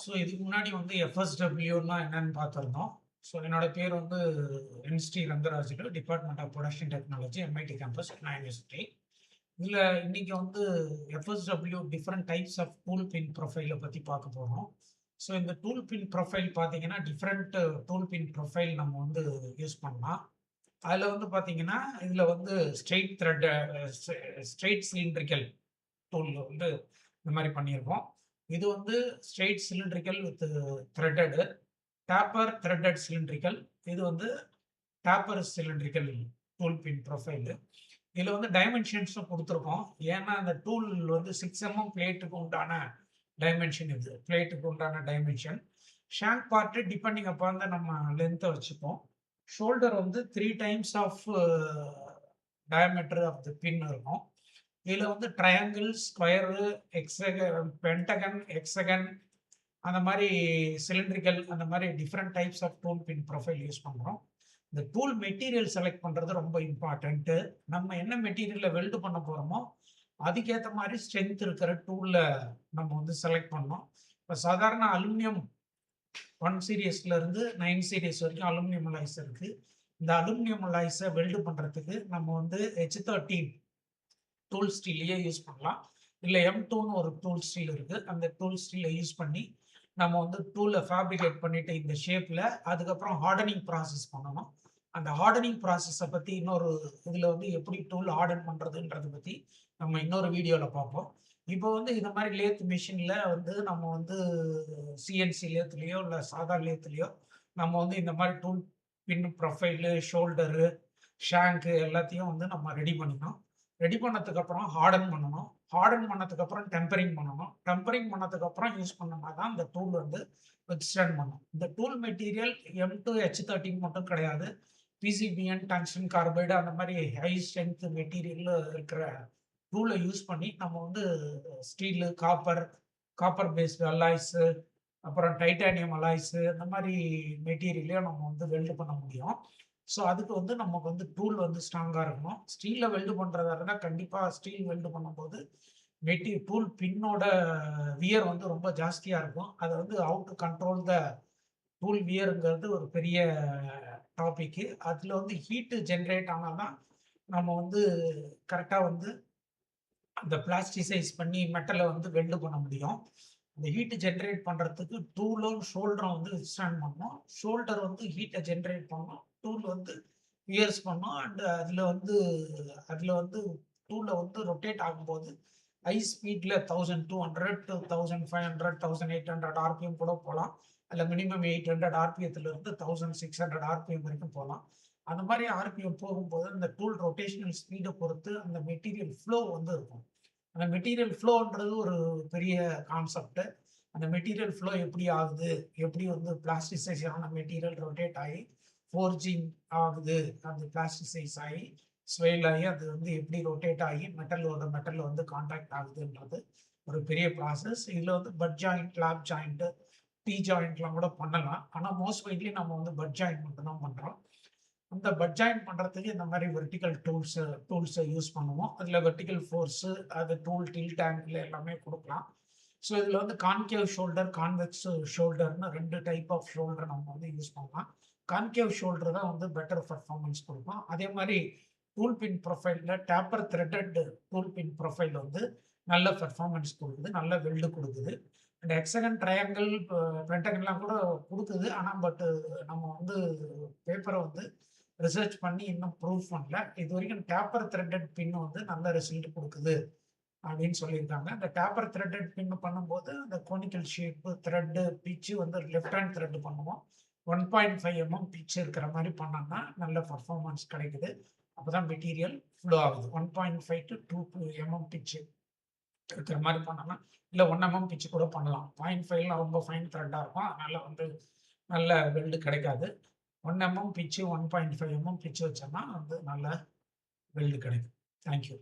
So இதுக்கு முன்னாடி வந்து எஃப்எஸ்டபிள்யூன்னா என்னன்னு பார்த்துருந்தோம். ஸோ என்னோட பேர் வந்து என்.ஸ்ரீ ரங்கராஜுலு, department of production technology, MIT campus, Anna university. இதில இன்னைக்கு வந்து FSW different types of tool பின் ப்ரொஃபைல பத்தி பார்க்க போறோம். ஸோ இந்த டூல் பின் ப்ரொஃபைல் பார்த்தீங்கன்னா, டிஃபரெண்ட் டூல் பின் ப்ரொஃபைல் நம்ம வந்து யூஸ் பண்ணலாம். அதில வந்து பார்த்தீங்கன்னா, இதில வந்து straight thread straight cylindrical tool வந்து இந்த மாரி பண்ணியிருக்கோம். இது வந்து straight cylindrical with threaded, taper threaded cylindrical. இது வந்து டேப்பர் சிலிண்ட்ரிக்கல் டூல் பின் ப்ரொஃபைலு. இதில வந்து டைமென்ஷன்ஸும் குடுத்துருக்கோம். ஏன்னா, அந்த டூல் வந்து 6 பிளேட்டுக்கு உண்டான டைமென்ஷன் இது. பிளேட்டுக்கு உண்டான dimension. Shank part depending upon the நம்ம லென்த்த வச்சுப்போம். ஷோல்டர் வந்து 3 times of diameter of the pin இருக்கும். இதில வந்து ட்ரையாங்கிள், ஸ்கொயரு, பென்டகன், ஹெக்ஸாகன் அந்த மாரி சிலிண்ட்ரிக்கல் அந்த மாரி different types of tool pin profile use பண்றோம். இந்த டூல் மெட்டீரியல் செலக்ட் பண்றது ரொம்ப இம்பார்ட்டன்ட்டு. நம்ம என்ன மெட்டீரியல்ல வெல்ட் பண்ண போறோமோ, அதுக்கேத்த மாரி ஸ்ட்ரென்த் இருக்கிற டூல்ல நம்ம வந்து செலக்ட் பண்ணணும். இப்ப சாதாரண அலுமினியம் 1 சீரிஸ்ல இருந்து 9 சீரிஸ் வரைக்கும் அலுமினியம் அலாய்ஸ் இருக்கு. இந்த அலுமினியம் அலாய்ஸ வெல்ட் பண்றதுக்கு நம்ம வந்து H13 டூல் ஸ்டீலையே யூஸ் பண்ணலாம். இல்ல M2ன்னு ஒரு டூல் ஸ்டீல் இருக்கு. அந்த டூல் ஸ்டீல யூஸ் பண்ணி, நம்ம வந்து டூல ஃபேப்ரிகேட் பண்ணிட்டு இந்த ஷேப்ல, அதுக்கப்புறம் ஹார்டனிங் ப்ராசஸ் பண்ணணும். அந்த ஹார்டனிங் ப்ராசஸ பத்தி இன்னொரு இதுல வந்து எப்படி டூல் ஹார்டன் பண்றதுன்றத பத்தி நம்ம இன்னொரு வீடியோல பார்ப்போம். இப்போ வந்து இந்த மாரி லேத் மெஷின்ல வந்து நம்ம வந்து சிஎன்சி லேத்லயோ, இல்ல சாதா லேத்லயோ நம்ம வந்து இந்த மாரி டூல் பின் ப்ரொஃபைலு, ஷோல்டரு, ஷாங்க் எல்லாத்தையும் வந்து நம்ம ரெடி பண்ணிக்கணும். ரெடி பண்ணதுக்கு அப்புறம் ஹார்டன் பண்ணணும். ஹார்டன் பண்ணதுக்கு அப்புறம் டெம்பரிங் பண்ணணும். டெம்பரிங் பண்ணதுக்கு அப்புறம் யூஸ் பண்ணோம்னா தான் இந்த டூல் வந்து வித்ஸ்டாண்ட் பண்ணும். இந்த டூல் மெட்டீரியல் M2 H13 மட்டும் கிடையாது. பிசிபிஎன், டங்ஸ்டன் கார்பைடு அந்த மாரி ஹை ஸ்ட்ரென்த் மெட்டீரியல்ல இருக்கிற டூல யூஸ் பண்ணி நம்ம வந்து ஸ்டீலு, காப்பர் பேஸ்டு அலாய்ஸு, அப்புறம் டைட்டானியம் அலாய்ஸு இந்த மாரி மெட்டீரியலையும் நம்ம வந்து வெல்ட் பண்ண முடியும். ஸோ அதுக்கு வந்து நமக்கு வந்து டூல் வந்து ஸ்ட்ராங்கா இருக்கணும். ஸ்டீல்ல வெல்ட் பண்றதா இருந்தா கண்டிப்பா ஸ்டீல் வெல்ட் பண்ணும்போது டூல் பின்னோட வியர் வந்து ரொம்ப ஜாஸ்தியா இருக்கும். அத வந்து how to control the tool வியர்ங்கிறது ஒரு பெரிய டாபிக்கு. அதுல வந்து ஹீட் ஜெனரேட் ஆனா தான் நம்ம வந்து கரெக்ட்டா வந்து அந்த பிளாஸ்டிசைஸ் பண்ணி மெட்டல வந்து வெல்ட் பண்ண முடியும். அந்த ஹீட் ஜெனரேட் பண்றதுக்கு டூலும், ஷோல்டரும் வந்து வித்ஸ்டாண்ட் பண்ணணும். ஷோல்டர் வந்து ஹீட்ட ஜெனரேட் பண்ணணும். டூல் வந்து பியர்ஸ் பண்ணும். அண்ட் அதுல வந்து டூல வந்து ரொட்டேட் ஆகும்போது ஹை ஸ்பீட்ல 1200 to 1500, 1800 ஆர்பிஎம் கூட போலாம். அல்ல மினிமம் 800 ஆர்பிஎத்துல இருந்து 1600 ஆர்பிஎம் வரைக்கும் போலாம். அந்த மாரி ஆர்பிஎம் போகும்போது அந்த டூல் ரொட்டேஷனல் ஸ்பீட பொறுத்து அந்த மெட்டீரியல் ஃப்ளோ வந்து இருக்கும். அந்த மெட்டீரியல் ஃப்ளோன்றது ஒரு பெரிய கான்செப்ட். அந்த மெட்டீரியல் ஃப்ளோ எப்படி ஆகுது? எப்படி வந்து பிளாஸ்டிசைஸ் ஆன மெட்டீரியல் ரொட்டேட் ஆயி, ஃபோர்ஜிங் ஆகுது. அந்த பிளாஸ்டிசைஸ் ஆயி, ஸ்வேல் ஆயி, அது வந்து எப்படி ரொட்டேட் ஆகி மெட்டலோட மெட்டல் வந்து கான்டாக்ட் ஆகுதுன்றது ஒரு பெரிய ப்ராசஸ். இதுல வந்து butt joint, lap joint, T ஜாயிண்ட்லாம் கூட பண்ணலாம். ஆனா மோஸ்ட் வைட்லி நம்ம வந்து பட் ஜாயிண்ட் மட்டும் தான் பண்றோம். அந்த பட் ஜாயின் பண்றதுக்கு இந்த மாரி வெர்டிகல் டூல்ஸ யூஸ் பண்ணுவோம். அதுல வெர்டிகல் ஃபோர்ஸு, அது டூல் டில்ட் ஆங்கிள் எல்லாமே குடுக்கலாம். ஸோ இதுல வந்து கான்கேவ் ஷோல்டர், கான்வெக்ஸ் ஷோல்டர்ன்னு 2 டைப் ஆஃப் ஷோல்டர் நம்ம வந்து யூஸ் பண்ணலாம். கான்கேவ் ஷோல்டர் தான் வந்து பெட்டர் பெர்ஃபார்மன்ஸ் குடுக்கும். அதே மாரி டூல் பின் ப்ரொஃபைல்ல taper threaded tool pin profile வந்து நல்ல பெர்ஃபார்மன்ஸ் குடுக்குது. நல்ல வெல்ட் குடுக்குது. அண்ட் ஹெக்ஸாகன், ட்ரையாங்கிள், பென்டகன்லாம் கூட குடுக்குது. ஆனா நம்ம வந்து பேப்பர வந்து ரிசர்ச் பண்ணி இன்னும் ப்ரூவ் பண்ணல. இதுவரைக்கும் டேப்பர் த்ரெட்டட் பின் வந்து நல்ல ரிசல்ட் குடுக்குது அப்படின்னு சொல்லியிருக்காங்க. அந்த டேப்பர் த்ரெட்டட் பின் பண்ணும்போது அந்த கோனிக்கல் ஷேப் த்ரெட் பிட்ச் வந்து லெஃப்ட் ஹேண்ட் த்ரெட் பண்ணுவோம். 1.5 பிட்ச் இருக்கிற மாரி பண்ணோம்னா நல்ல பெர்ஃபார்மன்ஸ் கிடைக்குது. அப்பதான் மெட்டீரியல் ஃப்ளோ ஆகுது. 1.5 to 2 பிட்ச் இருக்கிற மாரி பண்ணோம்னா, இல்ல 1 பிட்ச் கூட பண்ணலாம். 0.5லாம் ரொம்ப ஃபைன் த்ரெட்டா இருக்கும். அதனால வந்து நல்ல வெல்ட் கிடைக்காது. 1 பிட்ச், 1.5 பிட்ச் வச்சோம்னா வந்து நல்ல வெல்ட் கிடைக்கும். Thank you.